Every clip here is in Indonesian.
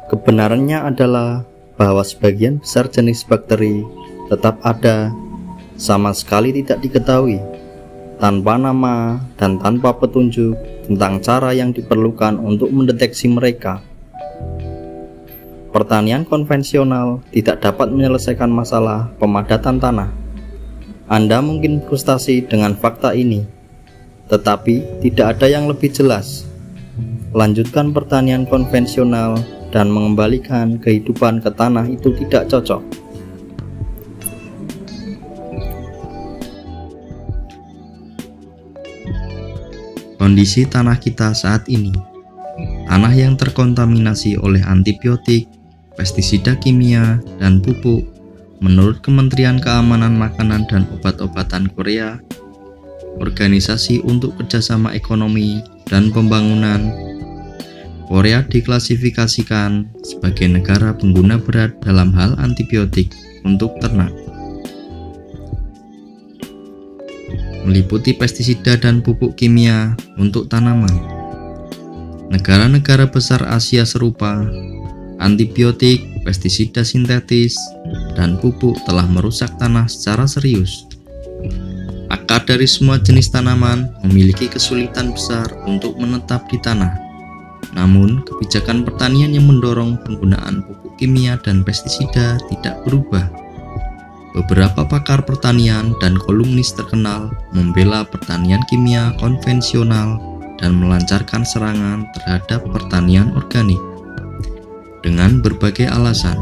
Kebenarannya adalah bahwa sebagian besar jenis bakteri tetap ada, sama sekali tidak diketahui, tanpa nama dan tanpa petunjuk tentang cara yang diperlukan untuk mendeteksi mereka. Pertanian konvensional tidak dapat menyelesaikan masalah pemadatan tanah. Anda mungkin frustasi dengan fakta ini, tetapi tidak ada yang lebih jelas. Lanjutkan pertanian konvensional dan mengembalikan kehidupan ke tanah itu tidak cocok. Kondisi tanah kita saat ini, tanah yang terkontaminasi oleh antibiotik, pestisida kimia, dan pupuk. Menurut Kementerian Keamanan Makanan dan Obat-obatan Korea, Organisasi untuk Kerjasama Ekonomi dan Pembangunan, Korea diklasifikasikan sebagai negara pengguna berat dalam hal antibiotik untuk ternak, meliputi pestisida dan pupuk kimia untuk tanaman. Negara-negara besar Asia serupa, antibiotik, pestisida sintetis, dan pupuk telah merusak tanah secara serius. Akar dari semua jenis tanaman memiliki kesulitan besar untuk menetap di tanah. Namun, kebijakan pertanian yang mendorong penggunaan pupuk kimia dan pestisida tidak berubah. Beberapa pakar pertanian dan kolumnis terkenal membela pertanian kimia konvensional dan melancarkan serangan terhadap pertanian organik dengan berbagai alasan.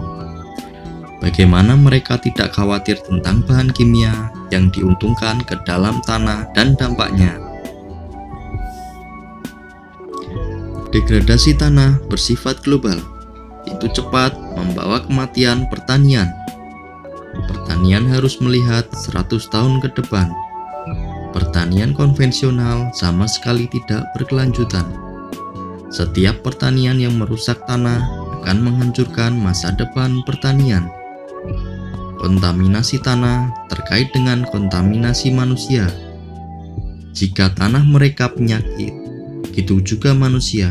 Bagaimana mereka tidak khawatir tentang bahan kimia yang diuntungkan ke dalam tanah dan dampaknya. Degradasi tanah bersifat global, itu cepat membawa kematian pertanian. Pertanian harus melihat 100 tahun ke depan. Pertanian konvensional sama sekali tidak berkelanjutan. Setiap pertanian yang merusak tanah akan menghancurkan masa depan pertanian. Kontaminasi tanah terkait dengan kontaminasi manusia. Jika tanah mereka penyakit, begitu juga manusia.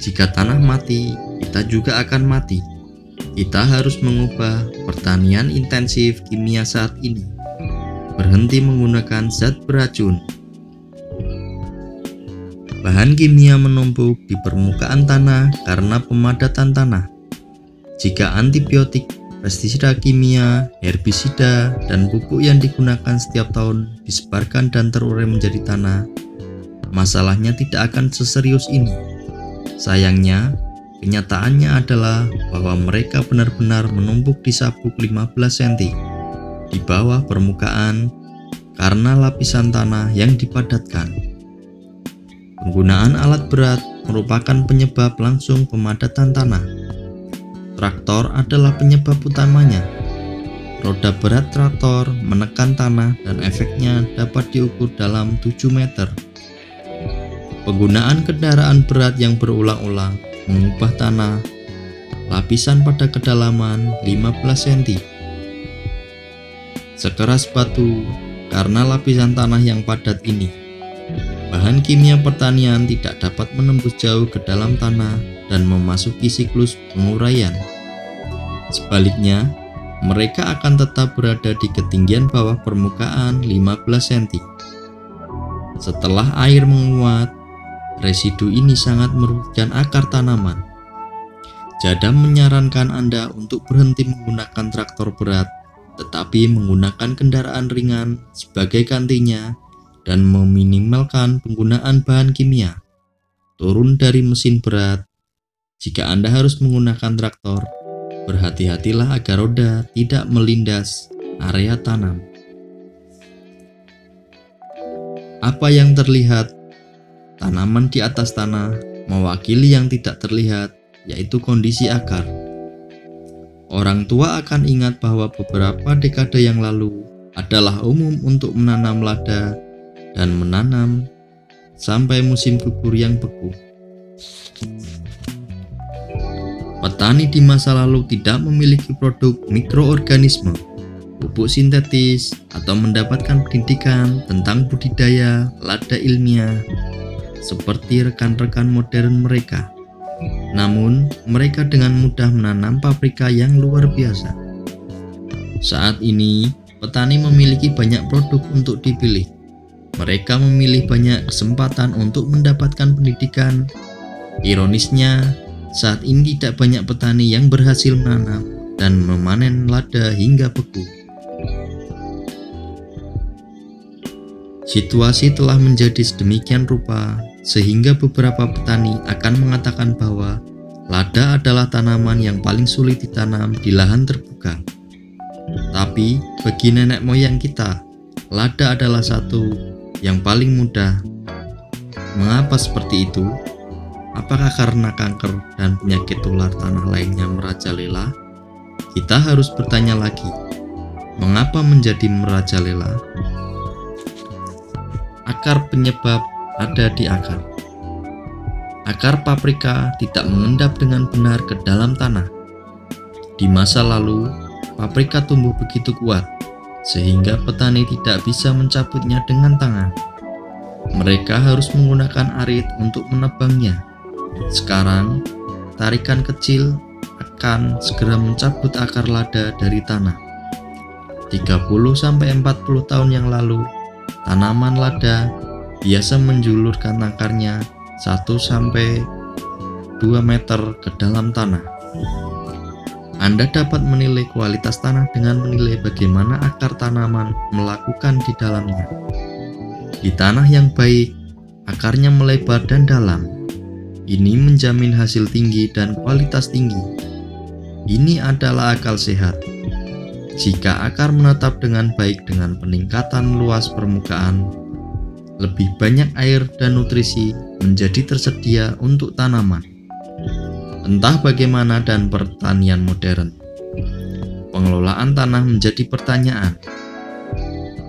Jika tanah mati, kita juga akan mati. Kita harus mengubah pertanian intensif kimia saat ini. Berhenti menggunakan zat beracun. Bahan kimia menumpuk di permukaan tanah karena pemadatan tanah. Jika antibiotik, pestisida kimia, herbisida, dan pupuk yang digunakan setiap tahun disebarkan dan terurai menjadi tanah, masalahnya tidak akan seserius ini. Sayangnya, kenyataannya adalah bahwa mereka benar-benar menumpuk di sabuk 15 cm di bawah permukaan karena lapisan tanah yang dipadatkan. Penggunaan alat berat merupakan penyebab langsung pemadatan tanah. Traktor adalah penyebab utamanya. Roda berat traktor menekan tanah dan efeknya dapat diukur dalam 7 meter. Penggunaan kendaraan berat yang berulang-ulang mengubah tanah lapisan pada kedalaman 15 cm. Sekeras batu karena lapisan tanah yang padat ini. Bahan kimia pertanian tidak dapat menembus jauh ke dalam tanah dan memasuki siklus penguraian. Sebaliknya, mereka akan tetap berada di ketinggian bawah permukaan 15 cm. Setelah air menguap, residu ini sangat merugikan akar tanaman. Jadam menyarankan Anda untuk berhenti menggunakan traktor berat, tetapi menggunakan kendaraan ringan sebagai gantinya dan meminimalkan penggunaan bahan kimia. Turun dari mesin berat. Jika Anda harus menggunakan traktor, berhati-hatilah agar roda tidak melindas area tanam. Apa yang terlihat? Tanaman di atas tanah mewakili yang tidak terlihat, yaitu kondisi akar. Orang tua akan ingat bahwa beberapa dekade yang lalu adalah umum untuk menanam lada dan menanam sampai musim gugur yang beku. Petani di masa lalu tidak memiliki produk mikroorganisme, pupuk sintetis, atau mendapatkan pendidikan tentang budidaya lada ilmiah seperti rekan-rekan modern mereka. Namun, mereka dengan mudah menanam paprika yang luar biasa. Saat ini, petani memiliki banyak produk untuk dipilih. Mereka memilih banyak kesempatan untuk mendapatkan pendidikan. Ironisnya, saat ini tidak banyak petani yang berhasil menanam dan memanen lada hingga beku. Situasi telah menjadi sedemikian rupa sehingga beberapa petani akan mengatakan bahwa lada adalah tanaman yang paling sulit ditanam di lahan terbuka. Tapi bagi nenek moyang kita, lada adalah satu yang paling mudah. Mengapa seperti itu? Apakah karena kanker dan penyakit tular tanah lainnya merajalela? Kita harus bertanya lagi, mengapa menjadi merajalela? Akar penyebab ada di akar. Akar paprika tidak mengendap dengan benar ke dalam tanah. Di masa lalu, paprika tumbuh begitu kuat, sehingga petani tidak bisa mencabutnya dengan tangan. Mereka harus menggunakan arit untuk menebangnya. Sekarang, tarikan kecil akan segera mencabut akar lada dari tanah. 30-40 tahun yang lalu, tanaman lada biasa menjulurkan akarnya 1-2 meter ke dalam tanah. Anda dapat menilai kualitas tanah dengan menilai bagaimana akar tanaman melakukan di dalamnya. Di tanah yang baik, akarnya melebar dan dalam. Ini menjamin hasil tinggi dan kualitas tinggi. Ini adalah akal sehat. Jika akar menetap dengan baik dengan peningkatan luas permukaan, lebih banyak air dan nutrisi menjadi tersedia untuk tanaman. Entah bagaimana dan pertanian modern, pengelolaan tanah menjadi pertanyaan.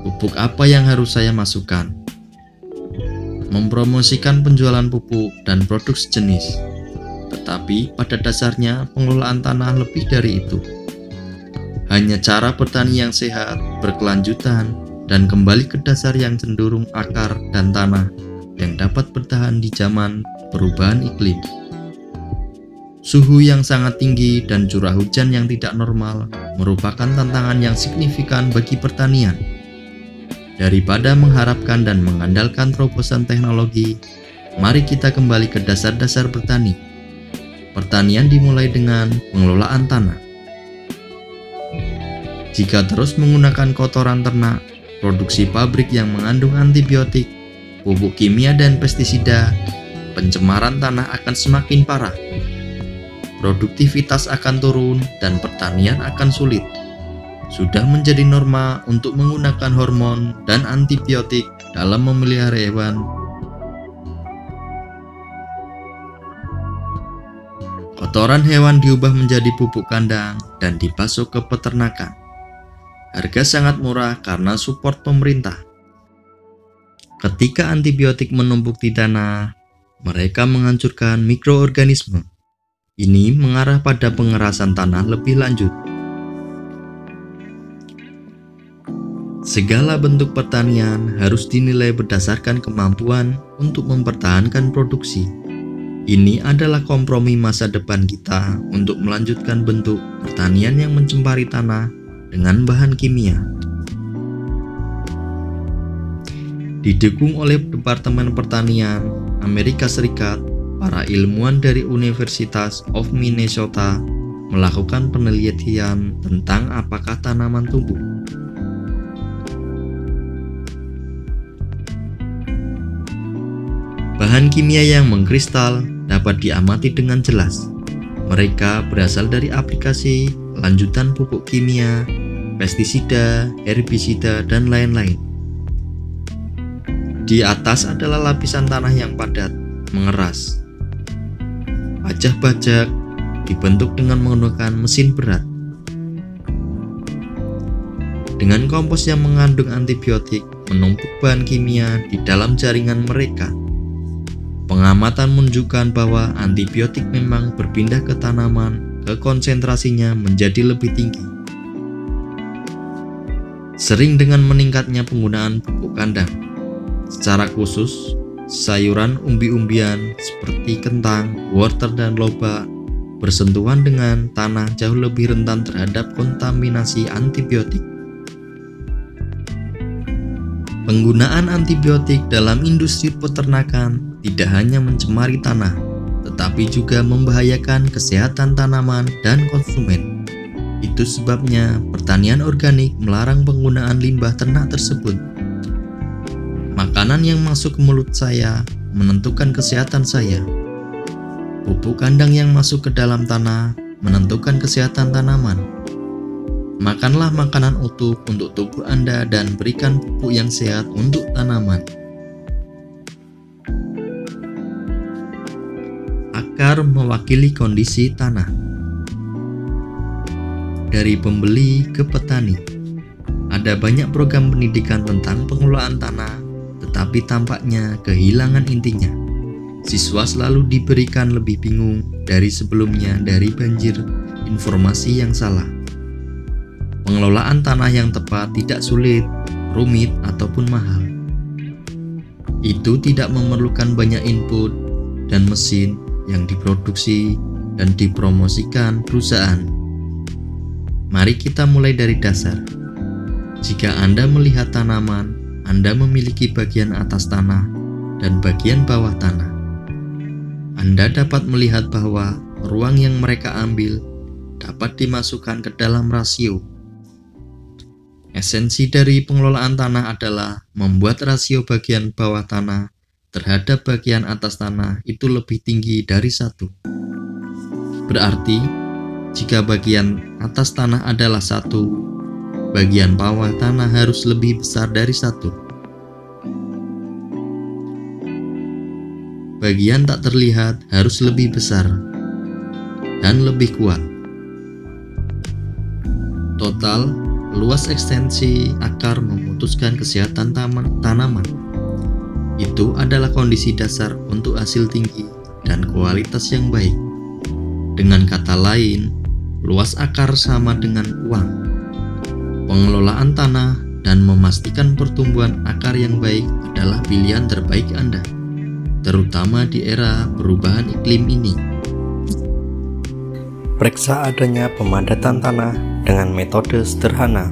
Pupuk apa yang harus saya masukkan? Mempromosikan penjualan pupuk dan produk sejenis. Tetapi pada dasarnya pengelolaan tanah lebih dari itu. Hanya cara bertani yang sehat, berkelanjutan, dan kembali ke dasar yang cenderung akar dan tanah yang dapat bertahan di zaman perubahan iklim. Suhu yang sangat tinggi dan curah hujan yang tidak normal merupakan tantangan yang signifikan bagi pertanian. Daripada mengharapkan dan mengandalkan terobosan teknologi, mari kita kembali ke dasar-dasar bertani. Pertanian dimulai dengan pengelolaan tanah. Jika terus menggunakan kotoran ternak, produksi pabrik yang mengandung antibiotik, pupuk kimia dan pestisida, pencemaran tanah akan semakin parah. Produktivitas akan turun dan pertanian akan sulit. Sudah menjadi norma untuk menggunakan hormon dan antibiotik dalam memelihara hewan. Kotoran hewan diubah menjadi pupuk kandang dan dipasok ke peternakan. Harga sangat murah karena support pemerintah. Ketika antibiotik menumpuk di tanah, mereka menghancurkan mikroorganisme. Ini mengarah pada pengerasan tanah lebih lanjut. Segala bentuk pertanian harus dinilai berdasarkan kemampuan untuk mempertahankan produksi. Ini adalah kompromi masa depan kita untuk melanjutkan bentuk pertanian yang mencemari tanah dengan bahan kimia. Didukung oleh Departemen Pertanian Amerika Serikat, para ilmuwan dari Universitas of Minnesota melakukan penelitian tentang apakah tanaman tumbuh. Bahan kimia yang mengkristal dapat diamati dengan jelas. Mereka berasal dari aplikasi lanjutan pupuk kimia, pestisida, herbisida, dan lain-lain. Di atas adalah lapisan tanah yang padat, mengeras. Bajak-bajak dibentuk dengan menggunakan mesin berat. Dengan kompos yang mengandung antibiotik menumpuk bahan kimia di dalam jaringan mereka. Pengamatan menunjukkan bahwa antibiotik memang berpindah ke tanaman, ke konsentrasinya menjadi lebih tinggi. Sering dengan meningkatnya penggunaan pupuk kandang. Secara khusus, sayuran umbi-umbian seperti kentang, wortel, dan lobak bersentuhan dengan tanah jauh lebih rentan terhadap kontaminasi antibiotik. Penggunaan antibiotik dalam industri peternakan tidak hanya mencemari tanah, tetapi juga membahayakan kesehatan tanaman dan konsumen. Itu sebabnya pertanian organik melarang penggunaan limbah ternak tersebut. Makanan yang masuk ke mulut saya menentukan kesehatan saya. Pupuk kandang yang masuk ke dalam tanah menentukan kesehatan tanaman. Makanlah makanan utuh untuk tubuh Anda dan berikan pupuk yang sehat untuk tanaman. Akar mewakili kondisi tanah. Dari pembeli ke petani, ada banyak program pendidikan tentang pengelolaan tanah, tetapi tampaknya kehilangan intinya. Siswa selalu diberikan lebih bingung dari sebelumnya dari banjir informasi yang salah. Pengelolaan tanah yang tepat tidak sulit, rumit, ataupun mahal. Itu tidak memerlukan banyak input dan mesin yang diproduksi dan dipromosikan perusahaan. Mari kita mulai dari dasar. Jika Anda melihat tanaman, Anda memiliki bagian atas tanah dan bagian bawah tanah. Anda dapat melihat bahwa ruang yang mereka ambil dapat dimasukkan ke dalam rasio. Esensi dari pengelolaan tanah adalah membuat rasio bagian bawah tanah terhadap bagian atas tanah itu lebih tinggi dari 1. Berarti, jika bagian atas tanah adalah 1, bagian bawah tanah harus lebih besar dari 1. Bagian tak terlihat harus lebih besar dan lebih kuat. Total luas ekstensi akar memutuskan kesehatan tanaman. Itu adalah kondisi dasar untuk hasil tinggi dan kualitas yang baik. Dengan kata lain, luas akar sama dengan uang. Pengelolaan tanah dan memastikan pertumbuhan akar yang baik adalah pilihan terbaik Anda, terutama di era perubahan iklim ini. Periksa adanya pemadatan tanah dengan metode sederhana.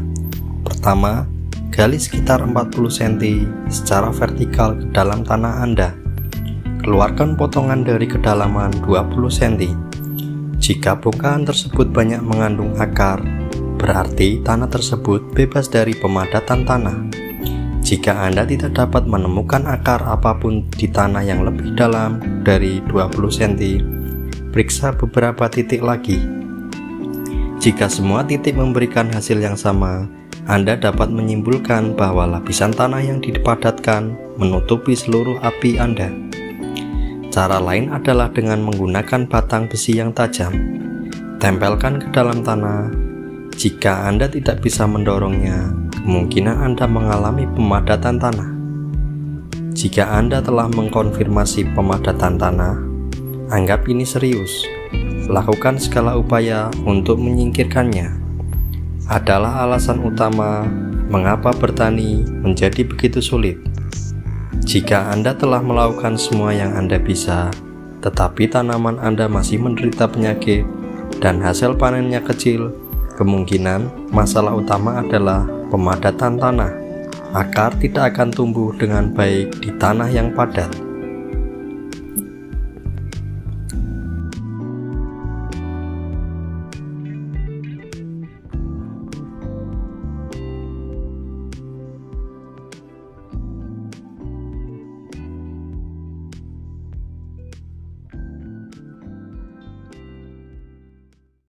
Pertama, gali sekitar 40 cm secara vertikal ke dalam tanah Anda. Keluarkan potongan dari kedalaman 20 cm. Jika bongkahan tersebut banyak mengandung akar, berarti tanah tersebut bebas dari pemadatan tanah. Jika Anda tidak dapat menemukan akar apapun di tanah yang lebih dalam dari 20 cm, periksa beberapa titik lagi. Jika semua titik memberikan hasil yang sama, Anda dapat menyimpulkan bahwa lapisan tanah yang dipadatkan menutupi seluruh api Anda. Cara lain adalah dengan menggunakan batang besi yang tajam. Tempelkan ke dalam tanah. Jika Anda tidak bisa mendorongnya, kemungkinan Anda mengalami pemadatan tanah. Jika Anda telah mengkonfirmasi pemadatan tanah, anggap ini serius. Lakukan segala upaya untuk menyingkirkannya. Adalah alasan utama mengapa bertani menjadi begitu sulit. Jika Anda telah melakukan semua yang Anda bisa, tetapi tanaman Anda masih menderita penyakit dan hasil panennya kecil, kemungkinan masalah utama adalah pemadatan tanah. Akar tidak akan tumbuh dengan baik di tanah yang padat.